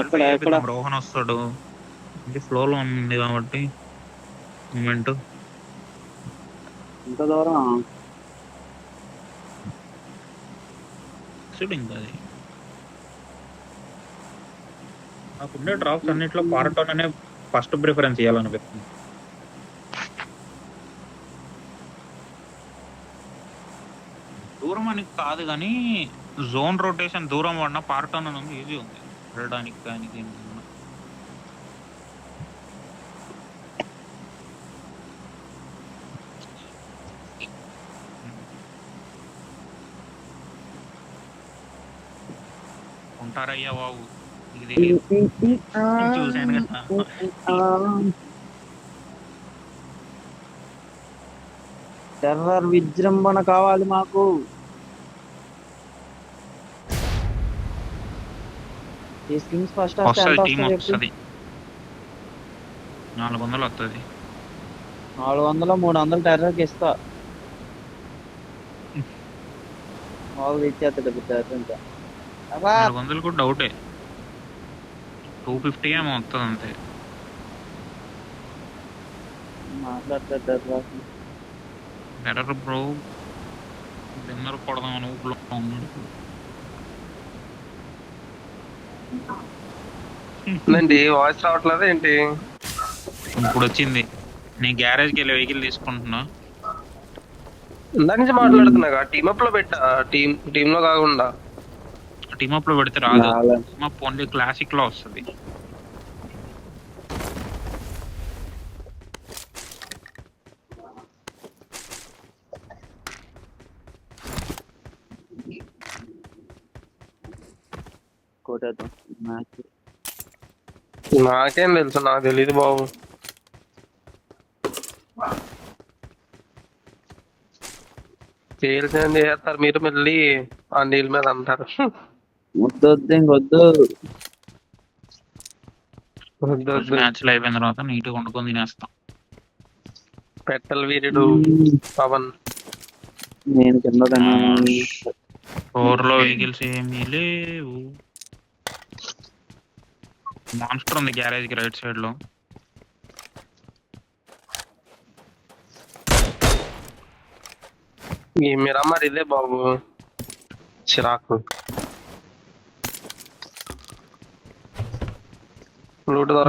ఎక్కడ ఎక్కడ రోహన్ వస్తాడు అంటే ఫ్లోలో ఉంది కాబట్టి మూమెంట్ ఇంత దూరం ఇంకా అది నాకుండే డ్రాప్స్ అన్నిట్లో పార్టోన్ అనే ఫస్ట్ ప్రిఫరెన్స్ ఇవ్వాలనిపిస్తుంది. దూరం అని కాదు కానీ జోన్ రొటేషన్ దూరం పడిన పార్టోన్ అని ఉంది, ఈజీ ఉంది వెళ్ళడానికి కానీ దీనికి. ఉంటారయ్యా బాబు ఇది చూశాను కదా. టెర్రర్ విజృంభణ కావాలి మాకు. ఈ స్కిన్స్ ఫస్ట్ వస్తుంది టీం వస్తుంది 400 వస్తుంది 400 300 టెర్రర్కి ఇస్తా. వాళ్ళు ఇచ్చేస్తాడు టెర్రర్. 400 కూడా డౌటే 250 ఏమో వస్తుంది అంతే. మాట్లాడతాడు టెర్రర్ బ్రో డిన్నర్ కొడదాం అని ఊపిలో ఉన్నాడు. వాయిస్ రావట్లేదు ఏంటి? ఇప్పుడు వచ్చింది. నేను గ్యారేజ్కి వెళ్ళి వెహికల్ తీసుకుంటున్నా. ఇందాక నుంచి మాట్లాడుతున్నా టీమ్ అప్ లో పెట్టా, టీమ్ లో కాకుండా టీమ్ అప్ లో పెడితే రాదు. టీమ్ అప్ ఓన్లీ క్లాసిక్ లో వస్తుంది. నాకేం తెలుసు, నాకు తెలీదు బాబు. చేయాల్సింది చేస్తారు మీరు, మళ్ళీ ఆ నీళ్ళ మీద అంటారు. వద్దు మ్యాచ్లు అయిపోయిన తర్వాత నీట్గా వండుకొని తినేస్తాం. పెట్టల్ వీరుడు పవన్. నేను కింద 4లో వెహికల్స్ ఏమీ లేవు. మాన్స్టర్ ఉంది గ్యారేజ్ కి రైట్ సైడ్ లో. మీరమ్మారు ఇదే బాబు చిరాకు.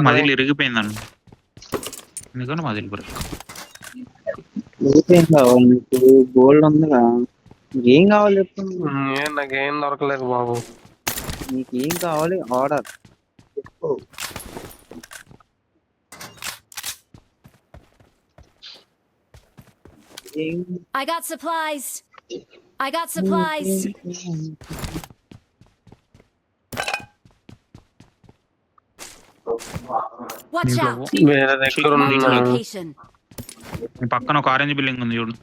మదిలి ఇరిగిపోయిందండి, ఎందుకంటే మదిలి బ్రేక్ కావాలి నీకు. గోల్డ్ ఉందిగా, ఏం కావాలి చెప్పు. నాకేం దొరకలేదు బాబు. నీకేం కావాలి ఆర్డర్ చెప్పు. I got supplies. Watch out. వేరే దగ్గర Location. పక్కన ఒక ఆరెంజ్ బిల్డింగ్ ఉంది చూడు.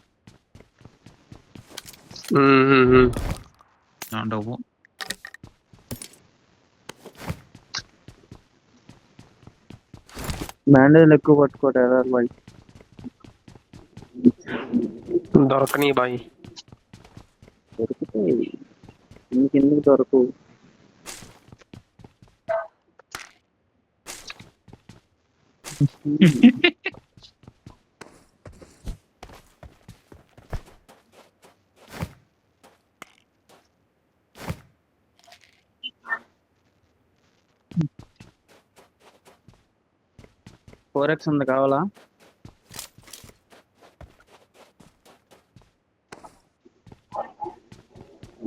బ్యాండేజ్ ఎక్కువ పట్టుకోటారు బాయ్. దొరకని బాయ్, దొరుకుతాయి ఇంకెందుకు దొరకవు. ఫోరెక్స్ ఉంది కావాలా?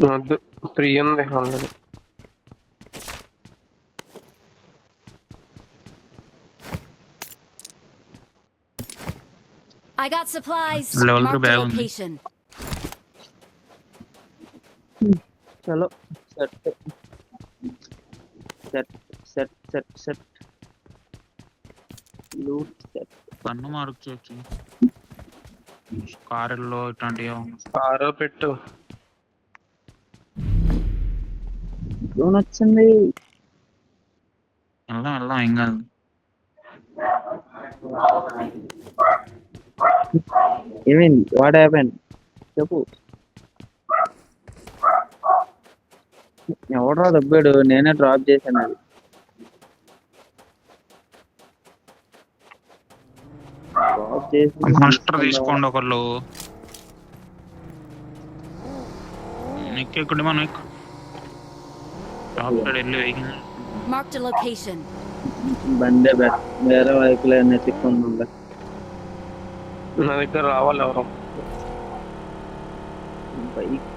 వద్దు, 3 ఉంది already. I got supplies. Level Marked bag a ఉంది. location. చలో set set set set set loot set. కన్ను మార్చవచ్చు కారుల్లో ఇట్లాంటివి. కారు పెట్టు. డ్రోన్ వచ్చింది. వెళ్దాం ఏం కాదు. ఏమైంది? వాట్ హ్యాపెండ్ చెప్పు. ఎవడరా దబ్బాడు? నేనే డ్రాప్ చేశాను అది. డ్రాప్ చేసి మాస్టర్ తీసుకుందామా? తీసుకోండి ఒకళ్ళు. ఎక్కడి మనం టాప్ సైడ్ వెళ్ళి వెహికల్ Marked a location. బండే వేరే వైపులో నెత్తుకుందాం. నా దగ్గర రావాలి ఎవరు. Bike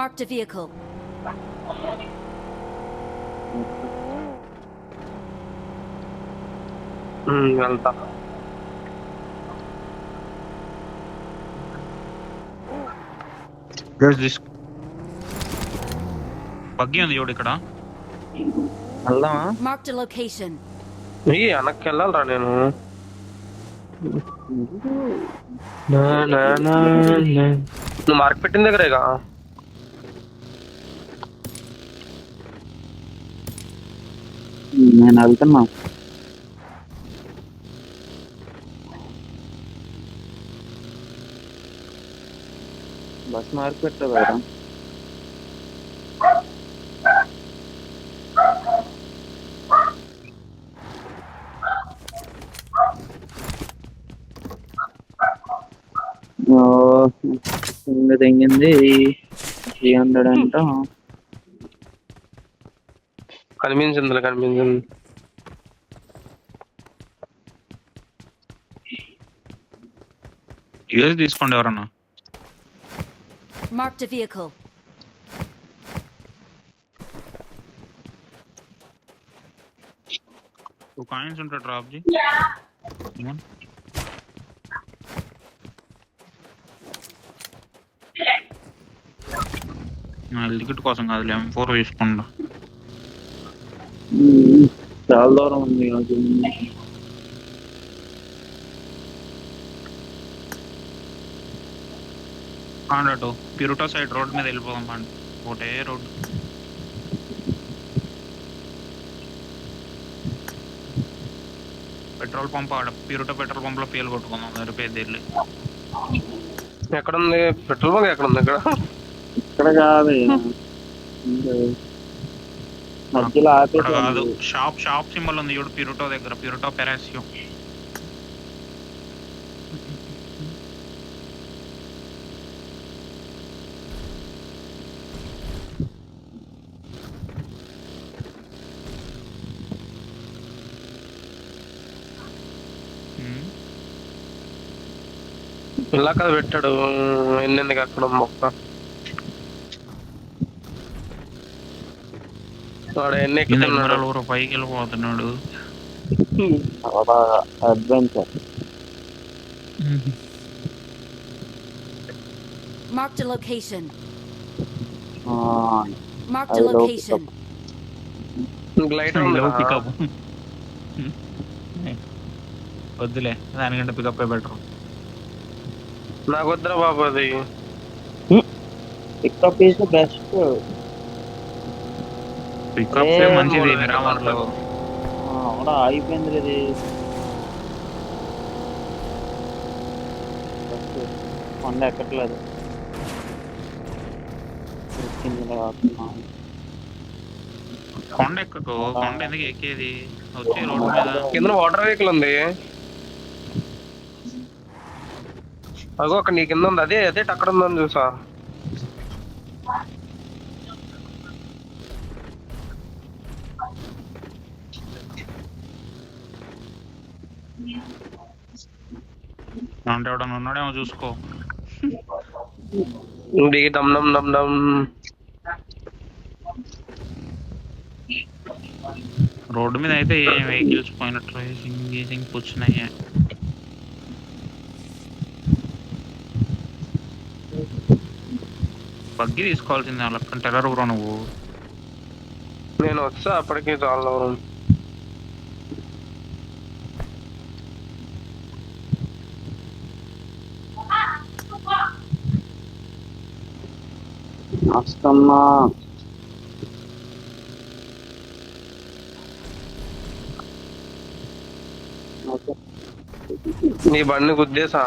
Marked a vehicle. వెళ్తా. బగ్గి ఉంది చూడు ఇక్కడ. వెళ్దామా? Marked a location. వెనక్కి వెళ్ళాలరా నేను. నువ్వు మార్క్ పెట్టిన దగ్గరేగా. నేను వెళ్తున్నా. బస్ మార్క్ పెట్టా కదా. తెంగింది 300 అంట. కనిపించింది. యూఎస్ తీసుకోండి ఎవరన్నా. Marked a vehicle. కాయిన్స్ ఉంటాయి డ్రాప్ జీ. టికెట్ కోసం కాదులే, M4 తీసుకోండి. చాలా దూరం ఉంది. అటు పిరుటా సైడ్ రోడ్ మీద వెళ్ళిపోదాం అండి. ఒకటే రోడ్. పెట్రోల్ పంప్ ఆడ పిరుటా పెట్రోల్ పంప్ లో పేలు కొట్టుకుందాం. సరిపోయేది వెళ్ళి. ఎక్కడుంది పెట్రోల్ బంక్? ఎక్కడుంది? ఇక్కడ కాదు, మధ్యలో కాదు. షాప్ సింబల్ ఉంది చూడు పిరుటో దగ్గర. పిరుటో పెరాసియో. ఇలా కదా పెట్టాడు. ఎన్నెందుకు అక్కడ మొక్క వాడు ఎన్ని ఎక్కుతున్నాడు. పైకి వెళ్ళిపోతున్నాడు. Adventure. Marked a location. Marked I a love location. Glider pickup వద్దులే, దానికంటే పికప్ బెటర్. నాకు వద్దురా బాబు అది. Pickup is the best. Pickup మంచిది మిరామర్లో. అవునా, అయిపోయింది ఇది. కొండ ఎక్కట్లేదు. కొండ ఎక్కకు. కొండ ఎందుకు ఎక్కేది? వచ్చే రోడ్డు మీద కింద వాటర్ వెహికల్ ఉంది. అగో అక్కడ నీ కింద ఉంది. అదే అదే అక్కడ ఉందని చూసా. అంటే ఎవడన్నా ఉన్నాడేమో చూసుకో. డమ్ డమ్ డమ్ డమ్. రోడ్డు మీద అయితే ఏం వెహికల్స్ పోయినట్టు రేసింగ్ కూర్చున్నాయి. బగ్గి తీసుకోవాల్సింది వాళ్ళకి. టెర్రర్ బ్రో నువ్వు. నేను వచ్చా అప్పటికి చాలా వస్తున్నా. నీ బండి గుద్దేసా.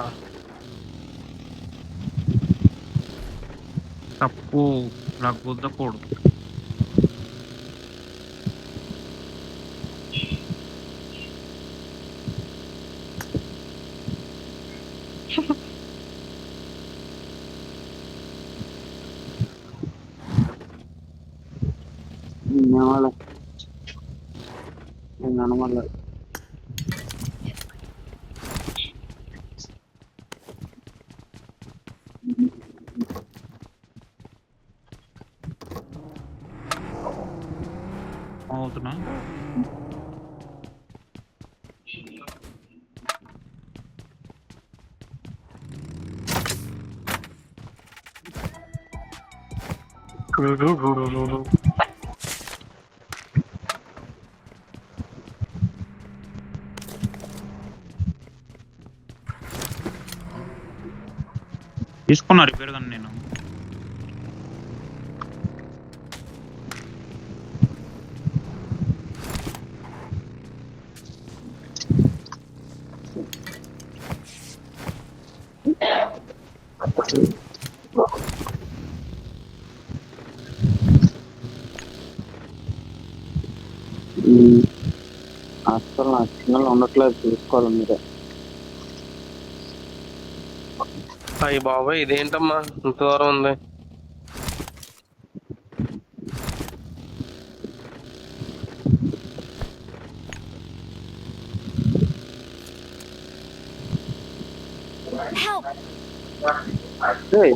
తప్పు, నాకు గుద్దకూడదు. ఏమోలే. నేను అనమలేదు. అవుతున్నా తీసుకున్నా రిపేర్ కానీ నేను అసలు నా సిగ్నల్ ఉండట్లేదు, చూసుకోవాలి మీరే. అయ్యి బాబాయ్ ఇదేంటమ్మా ఇంత దూరం ఉంది. Help! ఏయ్,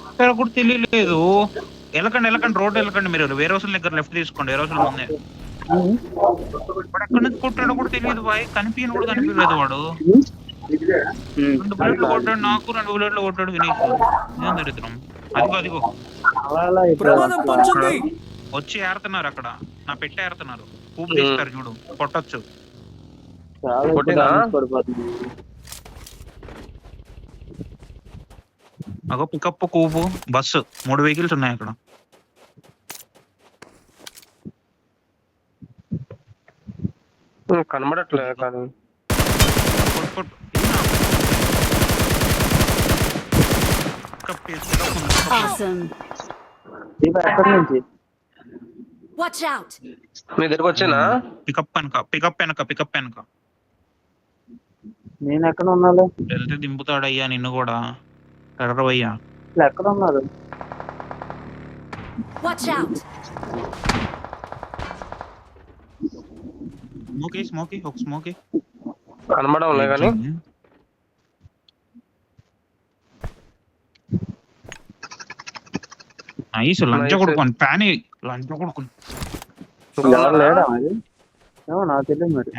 ఇక్కడ కూడా తెలియలేదు. వెళ్ళకండి రోడ్ వెళ్ళకండి, మీరు వేరే రోజుల దగ్గర లెఫ్ట్ తీసుకోండి. వేరే రోజుల ముందే వాడు ఎక్కడి నుంచి కొట్టాడో కూడా తెలియదు బాయ్. కనిపించని కూడా కనిపించలేదు వాడు. 2 బుల్లెట్లు కొట్టాడు నాకు, 2 బుల్లెట్లు కొట్టాడు వినీష్. ఏం దరిద్రం. అదిగో అలా అలా ఇప్పుడు వచ్చి ఏరుతున్నారు అక్కడ, నా పెట్టి ఏరుతున్నారు. కూపు తీస్తారు చూడు, కొట్టొచ్చు. చాలా ఎక్కువ కొట్టినా? damage పడిపోతుంది. అగో పికప్ కూపు బస్సు 3 వెహికల్స్ ఉన్నాయి అక్కడ. కనబడట్లేదు కానీ కొట్టు. Awesome. దీప ఎక్కడి నుంచి? Watch out! మీ దగ్గరకు వచ్చానా? పికప్ వెనక నేను ఎక్కడ ఉన్నాను? వెళ్తే దింపుతాడయ్యా నిన్ను కూడా. ఎర్రవయ్యా అసలు ఎక్కడ ఉన్నారు? Watch out! స్మోకీ ఒక స్మోకీ కనబడంలే కానీ నైస్. లంచ కొడుకోండి ప్యాన్, లంచ కొడుకుని ఎవరు లేడా మరి? ఏమో నాకు తెలియదు మరి.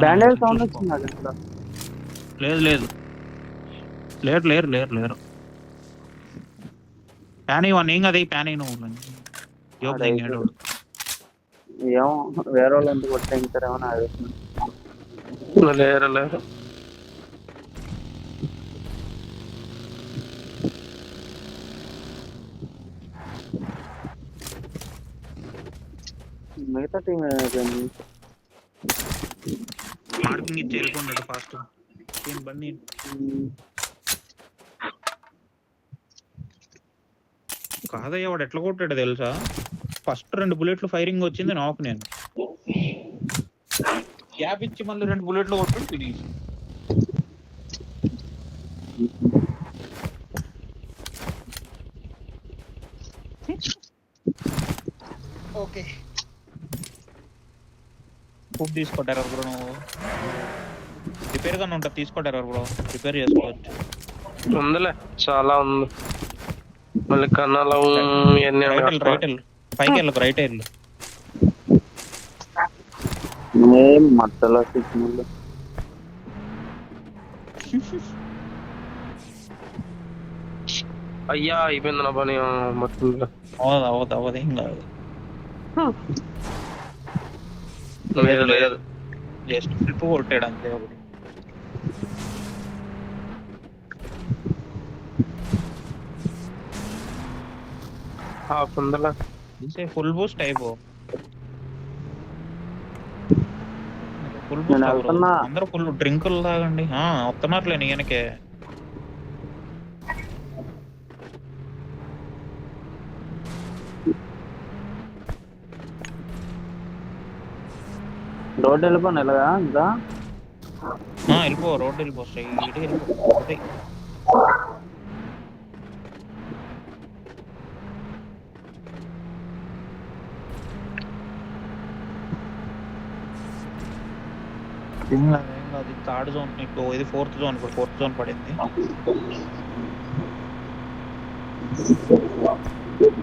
బ్యాండేజ్ సౌండ్ వచ్చింది నాకు ఇక్కడ. లేదు లేరు. ప్యాన్ ఇవ్వండి, ఏం కదా ప్యాన్ అయిన ఏమో వేరే వాళ్ళు ఎందుకు కొట్టేంటారేమో నాకు తెలుసు. లేరు మిగతా టీం ఏమైపోయింది? మార్కింగ్ ఇచ్చి వెళ్ళిపోన్నాడు ఫాస్ట్. బండి కాదయ్యా వాడు ఎట్లా కొట్టాడు తెలుసా? ఫస్ట్ 2 బుల్లెట్లు ఫైరింగ్ వచ్చింది నాకు, నేను గ్యాప్ ఇచ్చి మళ్ళీ 2 బుల్లెట్లు కొట్టాడు ఫినిష్. ఓకే ఫుడ్ తీసుకోటారు బ్రో. నువ్వు రిపేర్ గానే ఉంటుంది, తీసుకోటారు బ్రో, రిపేర్ చేసుకోవచ్చు. ఉందిలే చాలా ఉంది. మళ్ళీ కన్నాలు ఇవన్నీ పైకి వెళ్ళు, రైట్ వెళ్ళు. ఏం మట్టలో సిగ్నల్. అయ్యా అయిపోయింది నా పని మొత్తం. అవదు ఏం కాదు. లేదు జస్ట్ ఫ్లిప్ కొట్టాడు అంతే ఒకటి. ఉందలా ఫుల్ బూస్ట్ అయిపో. ఫుల్ నేను బూస్ట్ వెళ్తున్నా. అందరూ ఫుల్ డ్రింకులు తాగండి. వస్తున్నారులే నీయనకే. రోడ్డు వెళ్ళిపోను ఎలాగా ఇంకా వెళ్ళిపో, రోడ్డు వెళ్ళిపో, స్ట్రైట్ వెళ్ళిపో ఒకటి. ఏం కాదు, థర్డ్ జోన్, ఇప్పుడు ఇది ఫోర్త్ జోన్, ఇప్పుడు ఫోర్త్ జోన్ పడింది.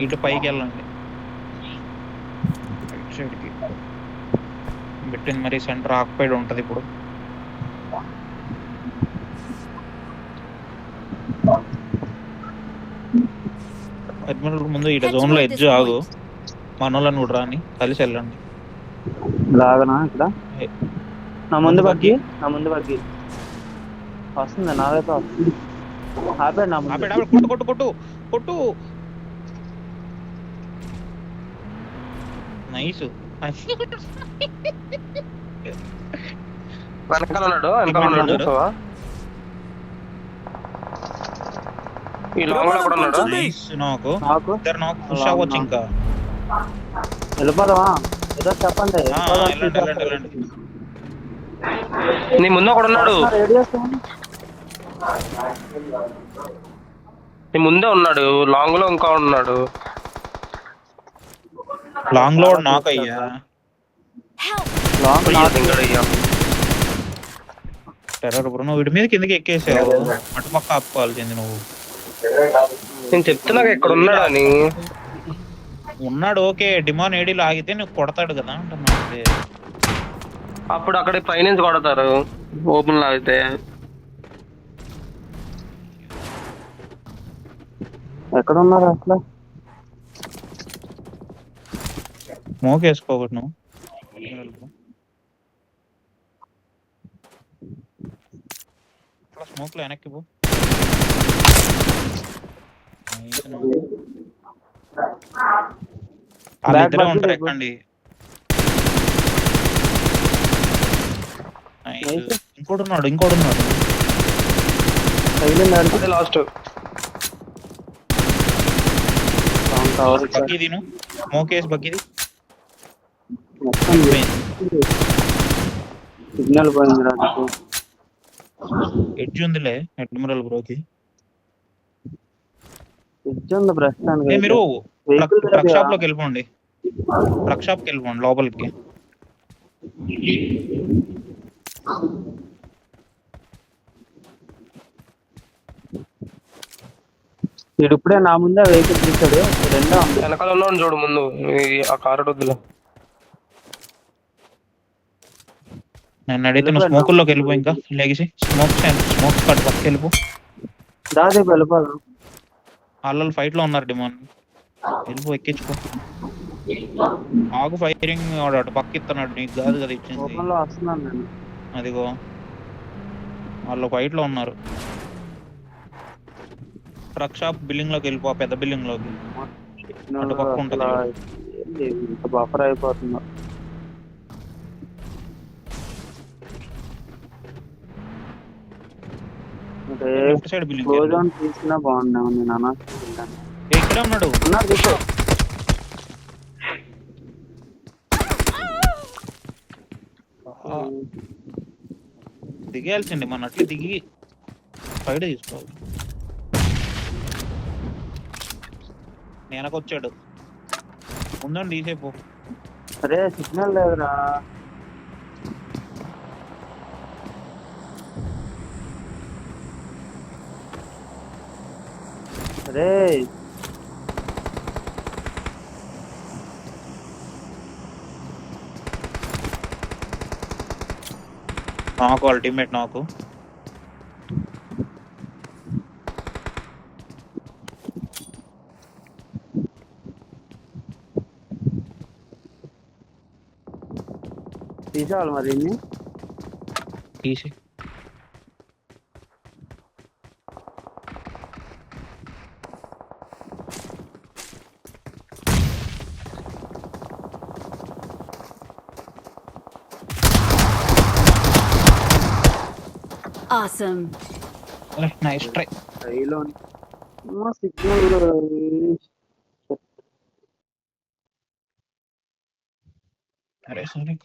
ఇటు పైకి వెళ్ళండి, రైట్ సైడ్ కి పెట్టింది. మరి సెంటర్ ఆక్యుపైడ్ ఉంటది ఇప్పుడు. అడ్మిరల్ ముందు ఇటు Head జోన్ లో toward ఎడ్జ్ this ఆగు, point. మనోళ్ళని కూడా రాని కలిసి వెళ్ళండి. లాగనా ఇక్కడ నా ముందు ముందు బగ్గి, నా ముందు బగ్గి వస్తుంది, నా వైపు వస్తుంది. ఆపాడు నా ముందు. ఆపేడు, కొట్టు కొట్టు కొట్టు కొట్టు. నైస్. వెనకాల ఉన్నాడు చూసావా? ఈ లాంగ్ లో కూడా ఉన్నాడు. నైస్. నాకు నాకు ఇద్దరు నాకు పుష్ అవ్వచ్చు ఇంకా. వెళ్ళిపోదామా? ఏదో చెప్పండి. వెళ్ళండి వెళ్ళండి వెళ్ళండి. నీ ముందు ఒకడు ఉన్నాడు, నీ ముందే ఉన్నాడు. లాంగ్ లో ఇంకా ఉన్నాడు. లాంగ్ లో నాకు అయ్యా. Help! లాంగ్ ఇంకడయ్యా టెర్రర్ బ్రో, నువ్వు వీడి మీద కిందకి ఎక్కేసావు, అటుపక్క ఆపుకోవాల్సింది నువ్వు. నేను చెప్తున్నా ఇక్కడ ఉన్నాడు అని. ఉన్నాడు ఓకే, డిమాన్ ఏడీలో ఆగితే నువ్వు కొడతాడు కదా అంటున్నా. అప్పుడు అక్కడ పైనుంచి కొడతారు ఓపెన్ లో అయితే. ఎక్కడ ఉన్నారు అసలు? స్మోక్ వేసుకోకూడదు నువ్వు. స్మోక్ లో వెనక్కి పో. వాళ్ళిద్దరే ఉంటారు, ఎక్కండి. ఇంకోటి ఉన్నాడు, ఇంకోటి ఉన్నాడు. అదే లాస్ట్. బగ్గి తిను, స్మోక్ వేసి బగ్గిది. సిగ్నల్ పోయింది రాజు. ఎడ్జ్ ఉందిలే అడ్మిరల్ బ్రోకి. ఎడ్జ్ ఉంది ప్రస్తుతానికి. మీరు ట్రక్ షాప్ లోకి వెళ్ళిపోండి, ట్రక్ షాప్ కి వెళ్ళిపోండి లోపలికి. వీడు ఇప్పుడే నా ముందే వెహికల్ తీసాడు. రెండో వెనకాల ఉన్నాడు చూడు ముందు, ఆ కారు వద్దులే. నన్ను అడిగితే నువ్వు స్మోకుల్లోకి వెళ్ళిపో, ఇంకా లెగిసి స్మోక్ కట్ పక్కకి వెళ్ళిపో. దాదాపు వెళ్ళిపోదాం. వాళ్ళు ఫైట్ లో ఉన్నారు డిమాండ్. వెళ్ళిపో, ఎక్కించుకో. ఆగు, ఫైరింగ్ వాడు అటు పక్క ఇస్తున్నాడు, నీకు కాదు కదా ఇచ్చింది. ఓపెన్ లో వస్తున్నాను నేను. అదిగో వాళ్ళు ఫైట్ లో ఉన్నారు. ట్రక్ షాప్ బిల్డింగ్ లోకి వెళ్ళిపో, పెద్ద బిల్డింగ్ లోకి. అటు పక్క ఉంటుంది. ఇంత బఫర్ అయిపోతుందో. లెఫ్ట్ సైడ్ బిల్డింగ్ తీసుకున్నా బాగున్నావు. నేను అన్నా ఇక్కడ ఉన్నాడు. తీసుకో. దిగేయాల్సిండి మన అట్లా దిగి ఫైట్ తీసుకోవాలి. నేనకొచ్చాడు, ముందండి తీసేపో. అరే సిగ్నల్ లేదురా. అరే నాకు అల్టిమేట్ నాకు. తీసేవాలి మరి ఇన్ని. తీసి Awesome. Nice try. రైలో సిగ్నల్ అరే సరే